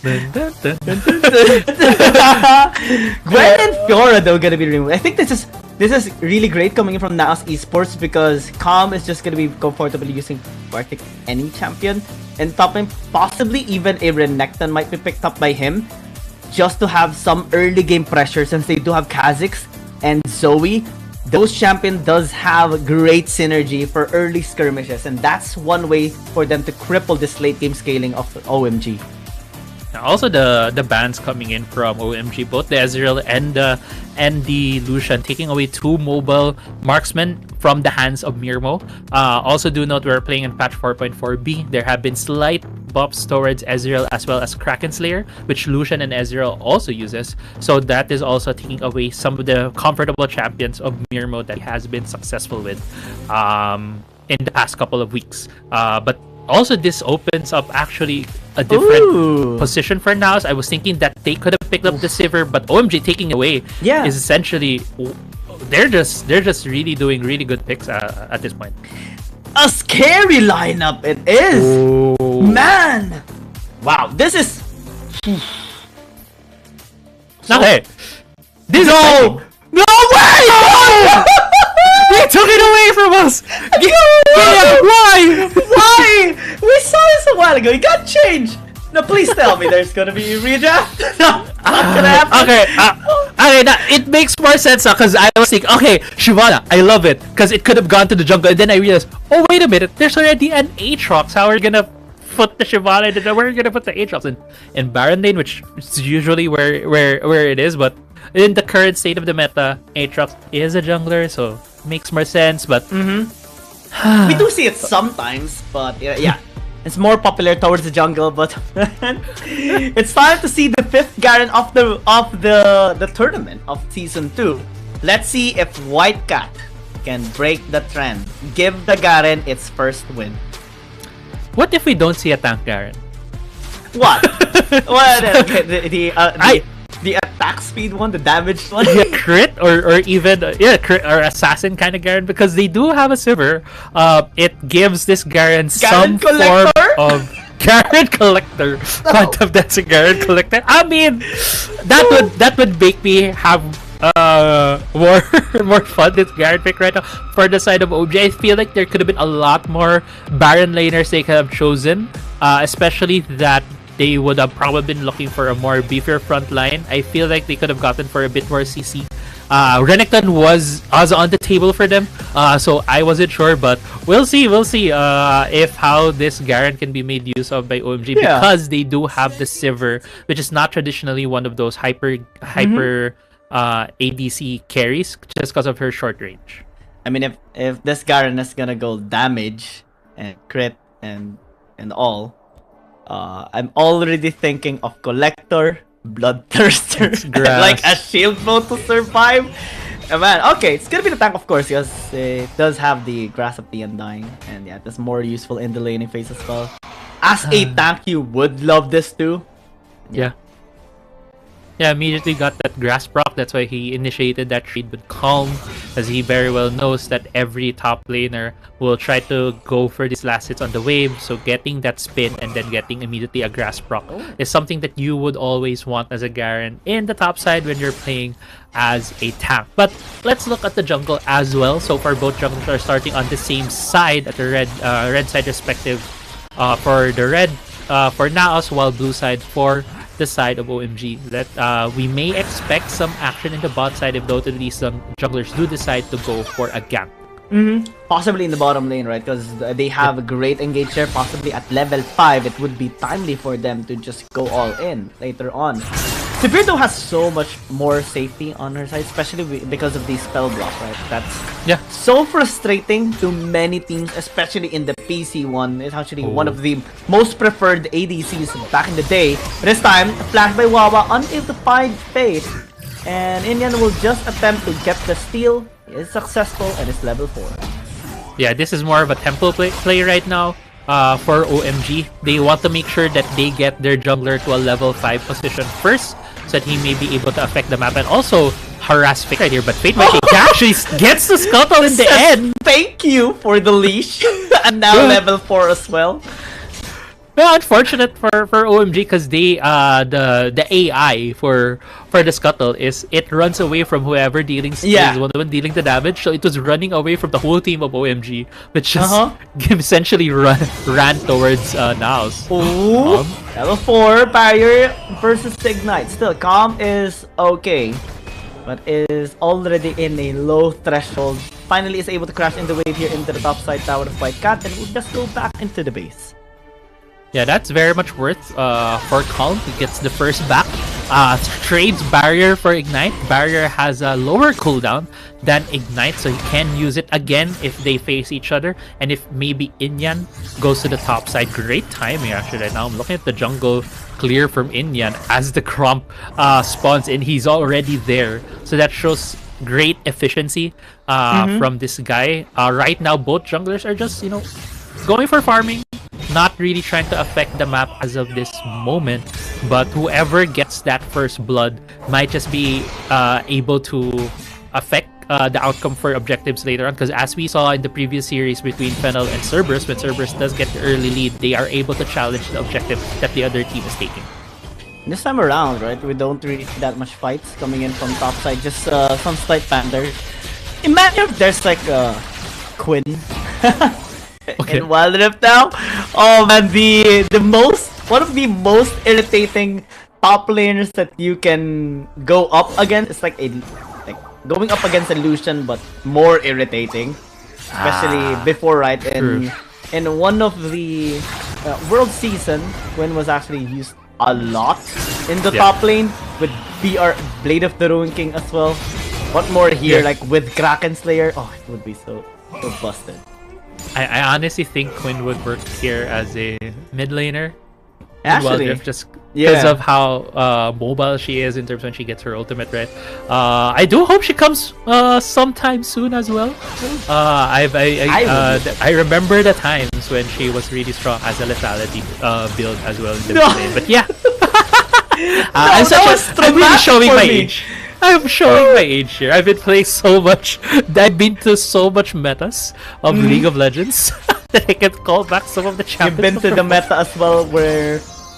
Gwen and Fiora though gonna be removed. I think this is really great coming in from NAOS Esports because Calm is just gonna be comfortably using practically any champion, and top lane possibly even a Renekton might be picked up by him, just to have some early game pressure since they do have Kha'Zix and Zoe. Those champion does have great synergy for early skirmishes, and that's one way for them to cripple this late game scaling of OMG. Also, the bans coming in from OMG, both the Ezreal and the Lucian, taking away 2 mobile marksmen from the hands of Mirmo. Also, do note we're playing in patch 4.4b. There have been slight buffs towards Ezreal as well as Kraken Slayer, which Lucian and Ezreal also uses. So that is also taking away some of the comfortable champions of Mirmo that he has been successful with in the past couple of weeks. But also, this opens up actually a different position for NAOS. I was thinking that they could have picked up the Sivir, but OMG taking away is essentially they're just really doing really good picks at this point. A scary lineup it is, man. Wow, this is okay. This no way! They took it away from us! Why? Why? We saw this a while ago. It got changed. No, please tell me there's gonna be a redraft. No, not gonna happen. Okay, it makes more sense now because I was thinking, okay, Shyvana, I love it because it could have gone to the jungle, and then I realized, oh wait a minute, there's already an Aatrox. How are we gonna put the Shyvana? And then we're gonna put the Aatrox in Baron Lane, which is usually where it is, but in the current state of the meta, Aatrox is a jungler, so makes more sense. But we do see it sometimes, but yeah. It's more popular towards the jungle, but it's time to see the 5th Garen of the tournament of Season 2. Let's see if White Cat can break the trend. Give the Garen its first win. What if we don't see a tank Garen? What? The attack speed one, the damage one? Yeah, crit or even crit or assassin kind of Garen, because they do have a Sivir. It gives this Garen some form of Garen Collector. Quantum Dancing Garen Collector. I mean, that would make me have more fun with Garen pick right now. For the side of OG, I feel like there could have been a lot more Baron laners they could have chosen, especially that they would have probably been looking for a more beefier front line. I feel like they could have gotten for a bit more CC. Renekton was on the table for them, so I wasn't sure, but we'll see if how this Garen can be made use of by OMG, because they do have the Sivir, which is not traditionally one of those hyper ADC carries, just because of her short range. I mean, if this Garen is gonna go damage and crit and all, I'm already thinking of Collector, Bloodthirster, like a shield mode to survive. Man, okay, it's gonna be the tank, of course, because it does have the Grasp of the Undying, and yeah, that's more useful in the laning phase as well. As a tank, you would love this too. Yeah, immediately got that Grasp proc. That's why he initiated that trade with Calm, as he very well knows that every top laner will try to go for these last hits on the wave. So getting that spin and then getting immediately a Grasp proc is something that you would always want as a Garen in the top side when you're playing as a tank. But let's look at the jungle as well. So far, both junglers are starting on the same side at the red side respective. For the red, for NAOS, while blue side for the side of OMG. That we may expect some action in the bot side if both of these junglers do decide to go for a gank. Possibly in the bottom lane, right? Because they have a great engage there. Possibly at level 5, it would be timely for them to just go all in later on. Sivir has so much more safety on her side, especially because of the spell block, right? That's so frustrating to many teams, especially in the PC one. It's actually one of the most preferred ADCs back in the day. This time, flash by Wawa, unable to find Faith. And Indian will just attempt to get the steal. He is successful and is level 4. Yeah, this is more of a tempo play right now for OMG. They want to make sure that they get their jungler to a level 5 position first, so that he may be able to affect the map and also harass Fate right here. But Fate actually gets the scuttle in the end. Thank you for the leash. And now level 4 as well. Well, unfortunate for OMG because they the AI for the scuttle is it runs away from whoever dealing is one the one dealing the damage. So it was running away from the whole team of OMG, which just essentially ran towards NAOS. Ooh, level 4 barrier versus Ignite. Still, Calm is okay, but is already in a low threshold. Finally is able to crash in the wave here into the top side tower of White Cat, and will just go back into the base. Yeah, that's very much worth for Calm. He gets the first back. Trades Barrier for Ignite. Barrier has a lower cooldown than Ignite, so he can use it again if they face each other. And if maybe Inyan goes to the top side. Great timing actually right now. I'm looking at the jungle clear from Inyan as the Crump spawns in. He's already there. So that shows great efficiency from this guy. Right now, both junglers are just, you know, going for farming. Not really trying to affect the map as of this moment, but whoever gets that first blood might just be able to affect the outcome for objectives later on, because as we saw in the previous series between Fennel and Cerberus, when Cerberus does get the early lead, they are able to challenge the objective that the other team is taking. This time around, right, we don't really see that much fights coming in from top side, just some slight pander. Imagine if there's like Quinn. Okay. In Wild Rift now. Oh man, one of the most irritating top laners that you can go up against. It's like going up against a Lucian, but more irritating. Especially before, right? In one of the World Season, when was actually used a lot in the top lane with Blade of the Ruin King as well. What more here, like with Kraken Slayer? Oh, it would be so busted. I honestly think Quinn would work here as a mid laner. Actually, Rift, just because of how mobile she is in terms when she gets her ultimate, right? I do hope she comes sometime soon as well. I remember the times when she was really strong as a lethality build as well in the mid lane. But yeah, I'm really showing my age. I'm showing my age here. I've been playing so much. I've been to so much metas of League of Legends that I can call back some of the champions. You've been to the meta as well, where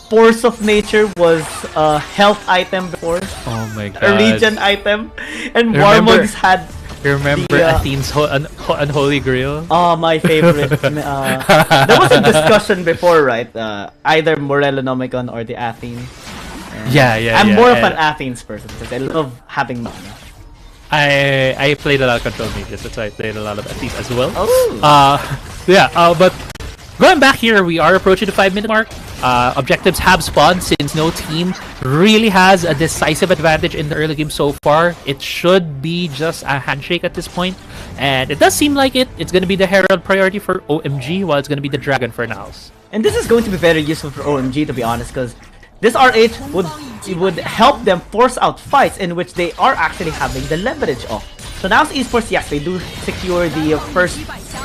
Force of Nature was a health item before. Oh my god. A regen item. And Warmogs had... Remember Athene's Unholy Grail? Oh, my favorite. There was a discussion before, right? Either Morellonomicon or the Athene. I'm more of an Athene's person because I love having mana. I played a lot of control mages, that's why I played a lot of Athenes as well. Oh. But going back here, we are approaching the 5-minute mark. Objectives have spawned since no team really has a decisive advantage in the early game so far. It should be just a handshake at this point, and it does seem like it's going to be the Herald priority for OMG, while it's going to be the Dragon for NAOS. And this is going to be very useful for OMG, to be honest, because this RH would help them force out fights in which they are actually having the leverage of. So NAOS Esports, yes, they do secure the first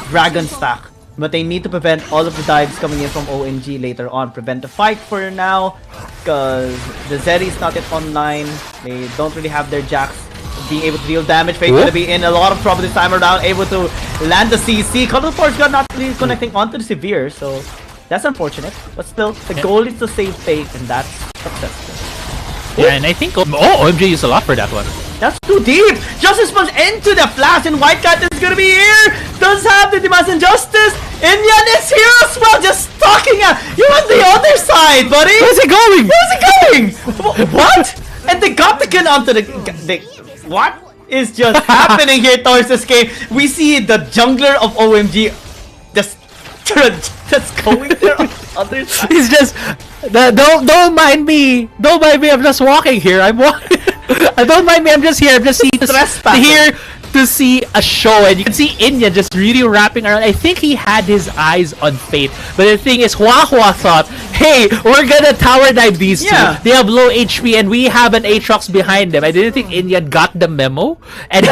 Dragon stack, but they need to prevent all of the dives coming in from OMG later on. Prevent the fight for now, because the Zeri is not yet online. They don't really have their Jax being able to deal damage. Fate's gonna be in a lot of trouble this time around, able to land the CC. Cuddle Force got not really connecting onto the Severe, so that's unfortunate. But still, the goal is to save Fate, and that's successful. Yeah, and I think OMG used a lot for that one. That's too deep! Justice Punch into the flash, and White Cat is gonna be here! Does have the Demands and Justice! Inyan is here as well, just stalking him! You on the other side, buddy! Where's he going? Where's he going? What? And they got the gun onto the... What is just happening here towards this game? We see the jungler of OMG just going there on the other side. He's just... Don't mind me! Don't mind me, I'm just walking here. I'm walking... Don't mind me, I'm just here. I'm just here to see a show, and you can see Inyan just really wrapping around. I think he had his eyes on Fate, but the thing is, Hua thought, hey, we're gonna tower dive these two. They have low HP, and we have an Aatrox behind them. I didn't think Inyan got the memo, and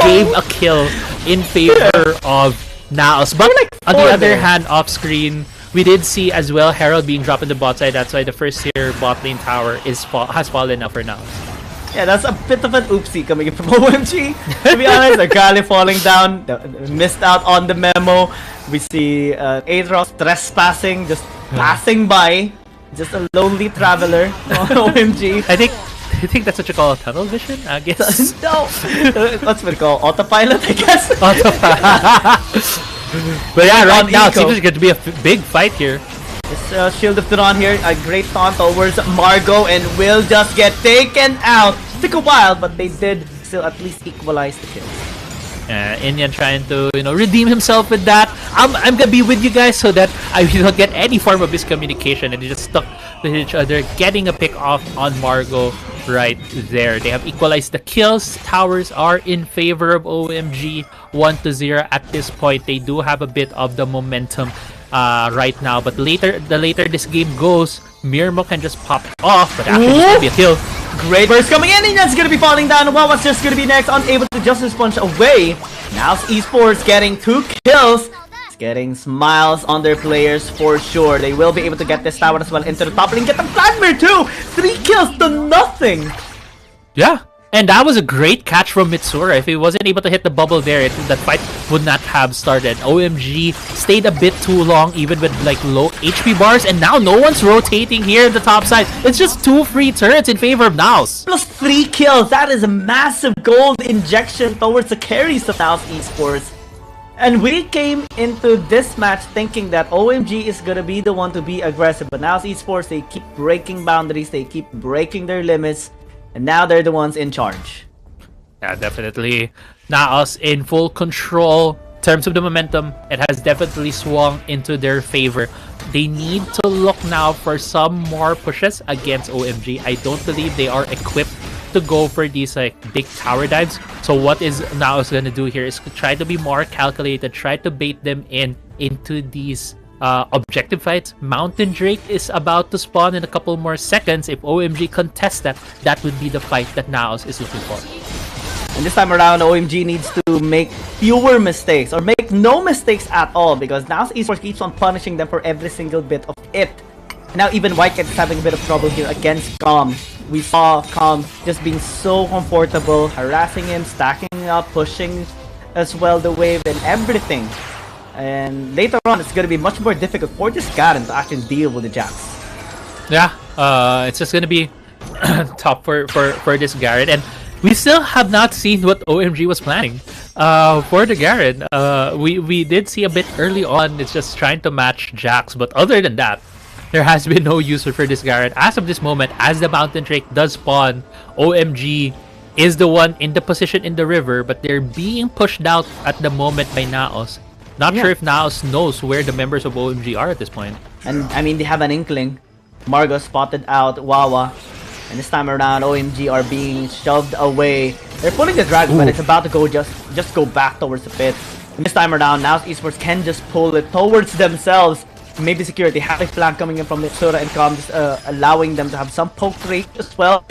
gave a kill in favor of NAOS. But on the other hand, off screen, we did see as well Herald being dropped in the bot side. That's why the first tier bot lane tower has fallen now for NAOS. Yeah, that's a bit of an oopsie coming in from OMG. To be honest, Akali falling down, missed out on the memo. We see Aatrox trespassing, just passing by, just a lonely traveler. OMG. I think that's what you call tunnel vision, I guess. No, what's what we call autopilot, I guess. But yeah, right now it eco. seems like it's going to be a big fight here. This Shield of Turan here, a great taunt towards Margot, and will just get taken out. Took a while, but they did still at least equalize the kill. Inyan trying to, redeem himself with that. I'm gonna be with you guys so that I don't get any form of miscommunication, and they just stuck to each other, getting a pick off on Margot right there. They have equalized the kills. Towers are in favor of OMG, 1-0 at this point. They do have a bit of the momentum right now, but the later this game goes, Mirmo can just pop off, but actually it's gonna be a kill. Great burst coming in, and that's gonna be falling down. Well, what's just gonna be next? Unable to just sponge away. NAOS Esports getting 2 kills. It's getting smiles on their players for sure. They will be able to get this tower as well into the top lane. Get the Vladimir too! 3 kills to nothing! Yeah. And that was a great catch from Mitsura. If he wasn't able to hit the bubble there, that fight would not have started. OMG stayed a bit too long, even with like low HP bars, and now no one's rotating here in the top side. It's just 2 free turrets in favor of NAOS. Plus 3 kills. That is a massive gold injection towards the carries of NAOS Esports. And we came into this match thinking that OMG is gonna be the one to be aggressive, but NAOS Esports, they keep breaking boundaries, they keep breaking their limits. And now they're the ones in charge. Yeah, definitely. NAOS in full control. In terms of the momentum, it has definitely swung into their favor. They need to look now for some more pushes against OMG. I don't believe they are equipped to go for these like big tower dives. So what is NAOS gonna do here is try to be more calculated, try to bait them into these objective fights. Mountain Drake is about to spawn in a couple more seconds. If OMG contests that, that would be the fight that NAOS is looking for. And this time around, OMG needs to make fewer mistakes or make no mistakes at all, because NAOS Esports keeps on punishing them for every single bit of it. Now even Whitecat is having a bit of trouble here against Calm. We saw Calm just being so comfortable, harassing him, stacking up, pushing as well the wave and everything. And later on, it's going to be much more difficult for this Garen to actually deal with the Jax. Yeah, it's just going to be tough for this Garen. And we still have not seen what OMG was planning for the Garen. We did see a bit early on, it's just trying to match Jax. But other than that, there has been no use for this Garen. As of this moment, as the Mountain Drake does spawn, OMG is the one in the position in the river. But they're being pushed out at the moment by NAOS. Not sure if NAOS knows where the members of OMG are at this point. And I mean, they have an inkling. Margot spotted out Wawa. And this time around, OMG are being shoved away. They're pulling the dragon, but it's about to go just go back towards the pit. And this time around, NAOS Esports can just pull it towards themselves. Maybe security have a flank coming in from Mitsura and Calm, just allowing them to have some poke rate as well.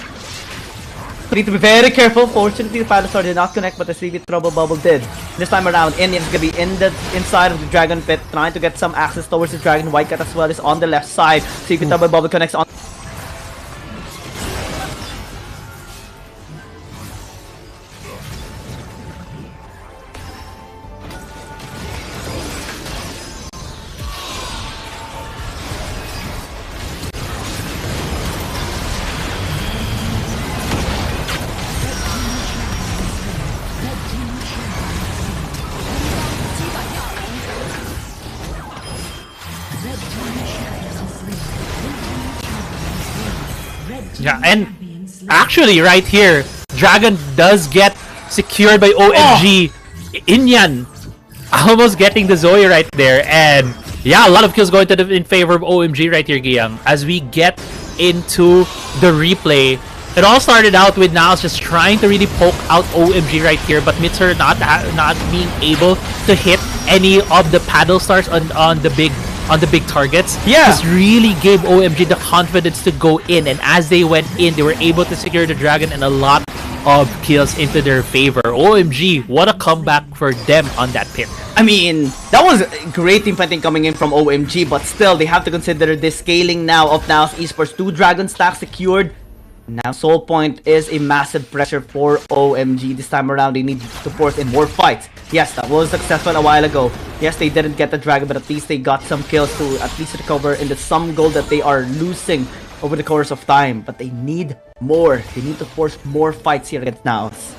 Need to be very careful. Fortunately, the Pilot Star did not connect, but the 3v Trouble Bubble did. This time around, Indian's gonna be inside of the Dragon Pit, trying to get some access towards the Dragon. Whitecat as well is on the left side. 3v Trouble Bubble connects on. Yeah, and actually right here, Dragon does get secured by OMG. Inyan almost getting the Zoe right there, and yeah, a lot of kills going to in favor of OMG right here, Giyang. As we get into the replay, it all started out with NAOS just trying to really poke out OMG right here, but Mitzer not being able to hit any of the paddle stars on the big targets. Yeah, this really gave OMG the confidence to go in, and as they went in, they were able to secure the dragon and a lot of kills into their favor. OMG, what a comeback for them on that pit. I mean, that was great team fighting coming in from OMG, but still, they have to consider this scaling now of NAOS Esports. 2 dragon stacks secured. Now Soul Point is a massive pressure for OMG. This time around, they need to force in more fights. Yes, that was successful a while ago. Yes, they didn't get the dragon, but at least they got some kills to at least recover in the some gold that they are losing over the course of time. But they need more. They need to force more fights here against NAOS.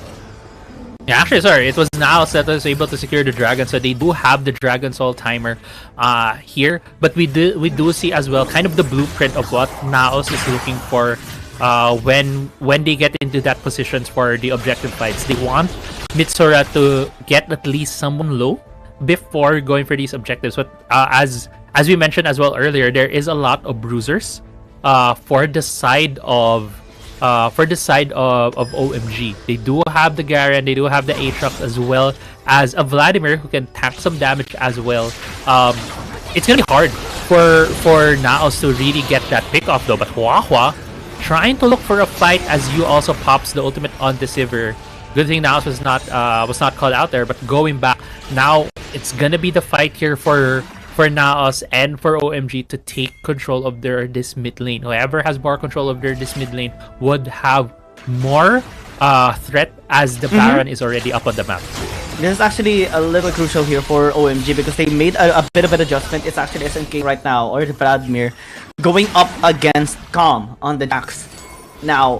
Yeah, actually, sorry, it was NAOS that was able to secure the dragon, so they do have the Dragon Soul timer here. But we do see as well kind of the blueprint of what NAOS is looking for when they get into that positions for the objective fights. They want Mitsura to get at least someone low before going for these objectives. But as we mentioned as well earlier, there is a lot of bruisers for the side of OMG. They do have the Garen, they do have the Aatrox, as well as a Vladimir who can tank some damage as well. It's gonna be hard for NAOS to really get that pick off though. But Hua trying to look for a fight as you also pops the ultimate on the Sivir. Good thing NAOS was not called out there, but going back now, it's gonna be the fight here for NAOS and for OMG to take control of this mid lane. Whoever has more control of this mid lane would have more threat as the Baron is already up on the map. This is actually a little crucial here for OMG because they made a bit of an adjustment. It's actually SNK right now, or the Vladimir, going up against Calm on the Jax. Now,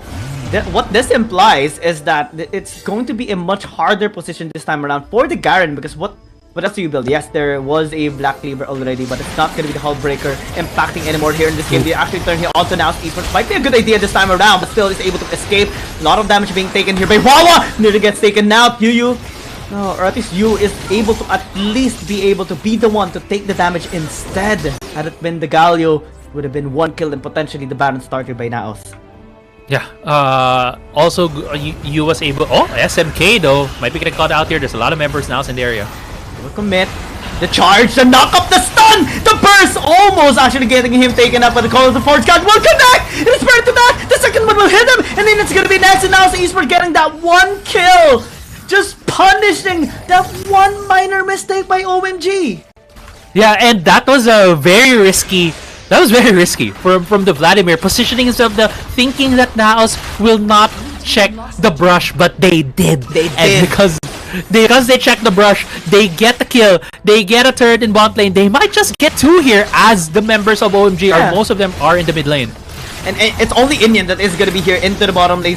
what this implies is that it's going to be a much harder position this time around for the Garen because what else do you build? Yes, there was a Black Cleaver already, but it's not going to be the Hullbreaker impacting anymore here in this game. They actually turn here onto NAOS Esports. Might be a good idea this time around, but still is able to escape. A lot of damage being taken here by Wawa. Nearly gets taken now. Yu, no, or at least Yu is able to at least be able to be the one to take the damage instead. Had it been the Galio, it would have been one kill and potentially the Baron started by NAOS. Yeah, also you was able... Oh, SMK though, might be getting caught out here. There's a lot of members now in the area. Will commit. The charge, the knock up, the stun! The burst almost actually getting him taken up by the call of the Forge God. Will connect! It is spread to that! The second one will hit him! And then it's gonna be next, and now Esports getting that one kill! Just punishing that one minor mistake by OMG! Yeah, and that was a very risky... That was very risky from the Vladimir, positioning himself there, thinking that NAOS will not check the brush, but they did. They did. And because they checked the brush, they get the kill, they get a turret in bot lane. They might just get two here as the members of OMG, or most of them are in the mid lane. And it's only Indian that is going to be here into the bottom lane,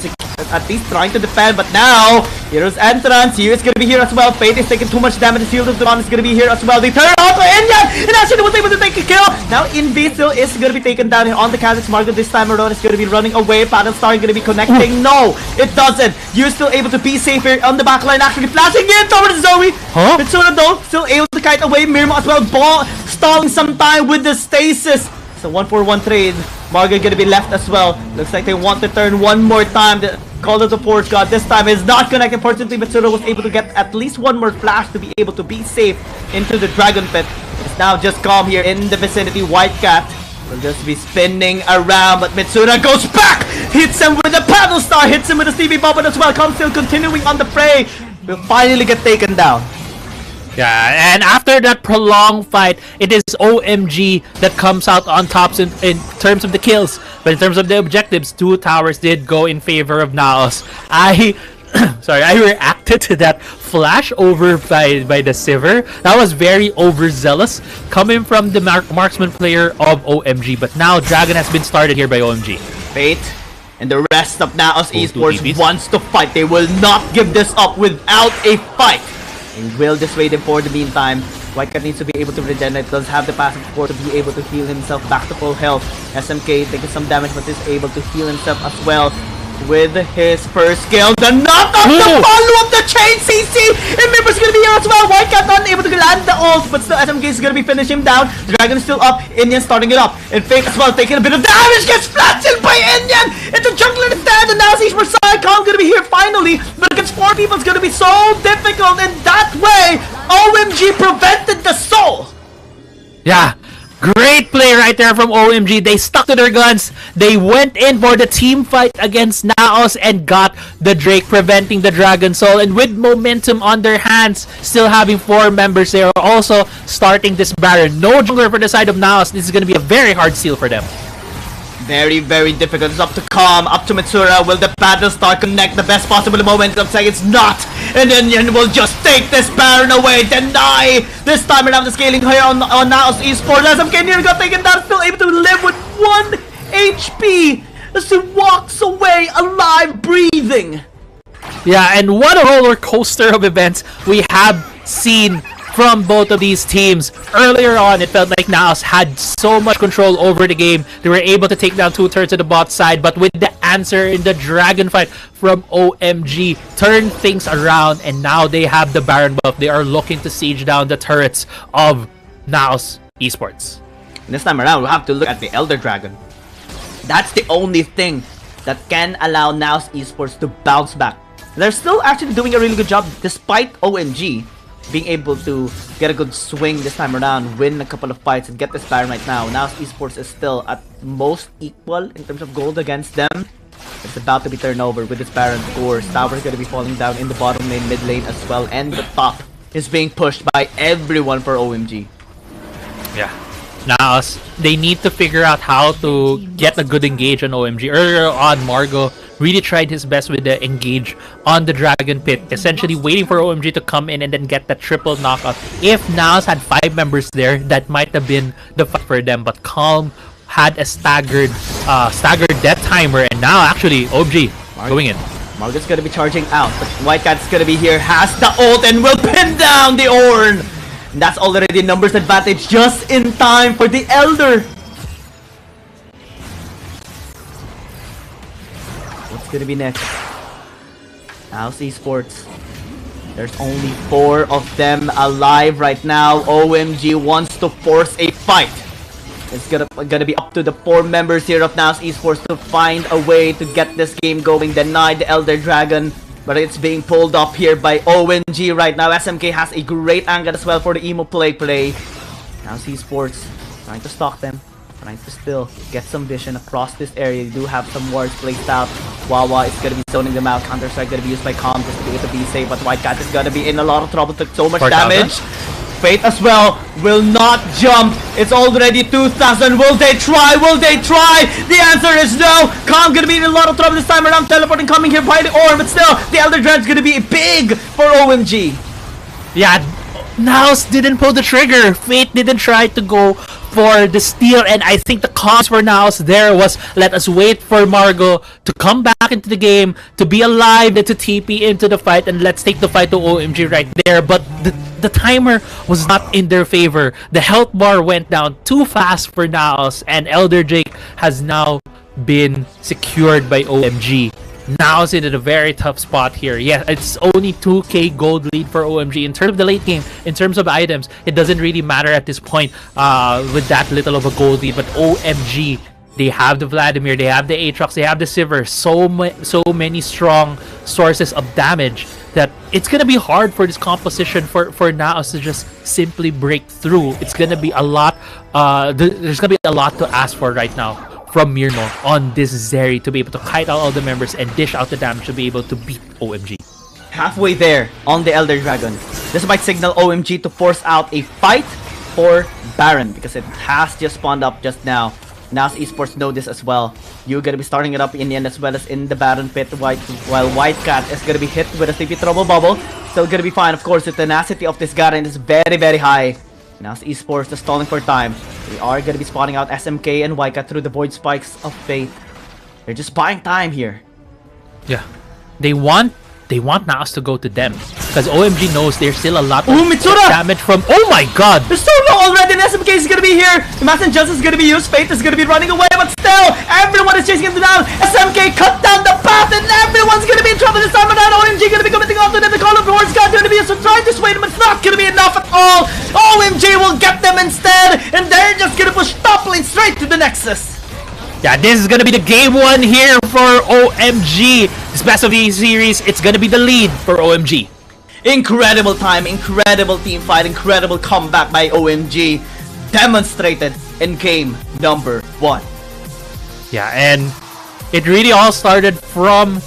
at least trying to defend. But now, Hero's entrance, Hero is going to be here as well. Fate is taking too much damage. Shield of the Dawn is going to be here as well. They turn on to Indian, and actually was able to take a kill. Now Invisil is going to be taken down here on the Kha'Zix Market this time around. It's going to be running away. Battlestar going to be connecting. No, it doesn't. You're still able to be safe here on the backline, actually flashing in towards Zoe. Mitsura though, still able to kite away. Mirmo as well, stalling some time with the stasis. So 1-for-1 trade. Margaret gonna be left as well. Looks like they want to turn one more time. The call of the Forge God this time is not connected. Fortunately, Mitsura was able to get at least one more flash to be able to be safe into the Dragon Pit. It's now just Calm here in the vicinity. White Cat will just be spinning around, but Mitsura goes back! Hits him with the Paddle Star, hits him with the Stevie Bubble as well. Calm still continuing on the fray. Will finally get taken down. Yeah, and after that prolonged fight, it is OMG that comes out on top in terms of the kills. But in terms of the objectives, 2 towers did go in favor of NAOS. I reacted to that flash over by the Sivir. That was very overzealous coming from the marksman player of OMG. But now Dragon has been started here by OMG. Fate and the rest of NAOS Esports wants to fight. They will not give this up without a fight. And will dissuade him for the meantime. White Cat needs to be able to regenerate. Does have the passive support to be able to heal himself back to full health. SMK taking some damage, but is able to heal himself as well with his first skill. The knock off, the follow-up, the chain CC! And Mimper's gonna be here as well. White Cat not able to land the ult, but still SMK is gonna be finishing him down. Dragon is still up. Indian starting it up. And Fake as well, taking a bit of damage. Gets flattened by Indian! It's a jungler instead, and now Esports side. Calm gonna be here finally, but against 4 people it's gonna be so difficult. And that way, OMG prevented the soul! Yeah. Great play right there from OMG. They stuck to their guns. They went in for the team fight against NAOS and got the Drake, preventing the Dragon Soul. And with momentum on their hands, still having 4 members, they are also starting this Baron. No jungler for the side of NAOS. This is going to be a very hard steal for them. very, very difficult. It's up to Calm, up to Mitsura. Will the battle start connect the best possible moment? Looks like it's not. And Indian will just take this Baron away. Deny. This time around the scaling here on NAOS Esports. SMK nearly got taken down. Still able to live with 1 HP. As he walks away alive, breathing. Yeah, and what a roller coaster of events we have seen from both of these teams. Earlier on, it felt like NAOS had so much control over the game. They were able to take down 2/3 of the bot side, but with the answer in the Dragon fight from OMG, turned things around, and now they have the Baron buff. They are looking to siege down the turrets of NAOS Esports. This time around, we'll have to look at the Elder Dragon. That's the only thing that can allow NAOS Esports to bounce back. They're still actually doing a really good job despite OMG being able to get a good swing this time around, win a couple of fights, and get this Baron right now. NAOS Esports is still at most equal in terms of gold against them. It's about to be turned over with this Baron. Of course, Tower's going to be falling down in the bottom lane, mid lane as well, and the top is being pushed by everyone for OMG. Yeah. NAOS, they need to figure out how to get a good engage on OMG. Earlier on, Margo really tried his best with the engage on the Dragon Pit, essentially waiting for OMG to come in and then get that triple knockout. If NAOS had 5 members there, that might have been the fight for them, but Calm had a staggered death timer, and now actually OMG going in. Margo's gonna be charging out, but White Cat's gonna be here, has the ult, and will pin down the Ornn! And that's already numbers advantage just in time for the Elder. What's gonna be next? NAOS Esports. There's only 4 of them alive right now. OMG wants to force a fight. It's gonna be up to the 4 members here of NAOS Esports to find a way to get this game going. Deny the Elder Dragon, but it's being pulled up here by OMG right now. SMK has a great angle as well for the emo play. NAOS Esports trying to stalk them, trying to still get some vision across this area. They do have some wards placed out. Wawa is gonna be zoning them out. Counter strike gonna be used by Calm just to be able to be safe, but White Cat is gonna be in a lot of trouble. Took so much damage. Fate as well will not jump. It's already 2,000. Will they try? Will they try? The answer is no. Calm gonna be in a lot of trouble this time around. Teleporting coming here by the Ornn, but still the Elder Dragon's gonna be big for OMG. Yeah, NAOS didn't pull the trigger. Fate didn't try to go for the steal, and I think the cause for NAOS there was, let us wait for Margo to come back into the game, to be alive, and to TP into the fight, and let's take the fight to OMG right there. But the timer was not in their favor. The health bar went down too fast for NAOS, and Elder Jake has now been secured by OMG. NAOS in a very tough spot here. Yeah, it's only 2k gold lead for OMG. In terms of the late game, in terms of items, it doesn't really matter at this point with that little of a gold lead. But OMG, they have the Vladimir, they have the Aatrox, they have the Sivir. So many strong sources of damage that it's gonna be hard for this composition for NAOS to just simply break through. It's gonna be a lot. There's gonna be a lot to ask for right now from Mirmo on this Zeri to be able to kite out all the members and dish out the damage to be able to beat OMG. Halfway there on the Elder Dragon. This might signal OMG to force out a fight for Baron because it has just spawned up just now. NAOS Esports know this as well. You're gonna be starting it up in the end as well as in the Baron pit, while White Cat is gonna be hit with a TP Trouble Bubble. Still gonna be fine, of course. The tenacity of this Garen is very, very high. NAOS Esports is stalling for time. We are gonna be spawning out SMK and White Cat through the Void Spikes of Fate. They're just buying time here. Yeah, they want NAOS to go to them because OMG knows there's still a lot of damage from. Oh my god! There's so low already, and SMK is gonna be here. The Mass Injustice is gonna be used. Fate is gonna be running away, but still, everyone is chasing him down. SMK cut down the path, and everyone's gonna be in trouble this time around. OMG gonna be coming off to them. The Call of Hordes got gonna be used to try to sway them. It's not gonna be enough at all. OMG will get them instead, and they're just gonna push top lane straight to the Nexus. Yeah, this is gonna be the game 1 here for OMG. This best of the series, it's gonna be the lead for OMG. Incredible time, incredible team fight, incredible comeback by OMG. Demonstrated in game number 1. Yeah, and it really all started from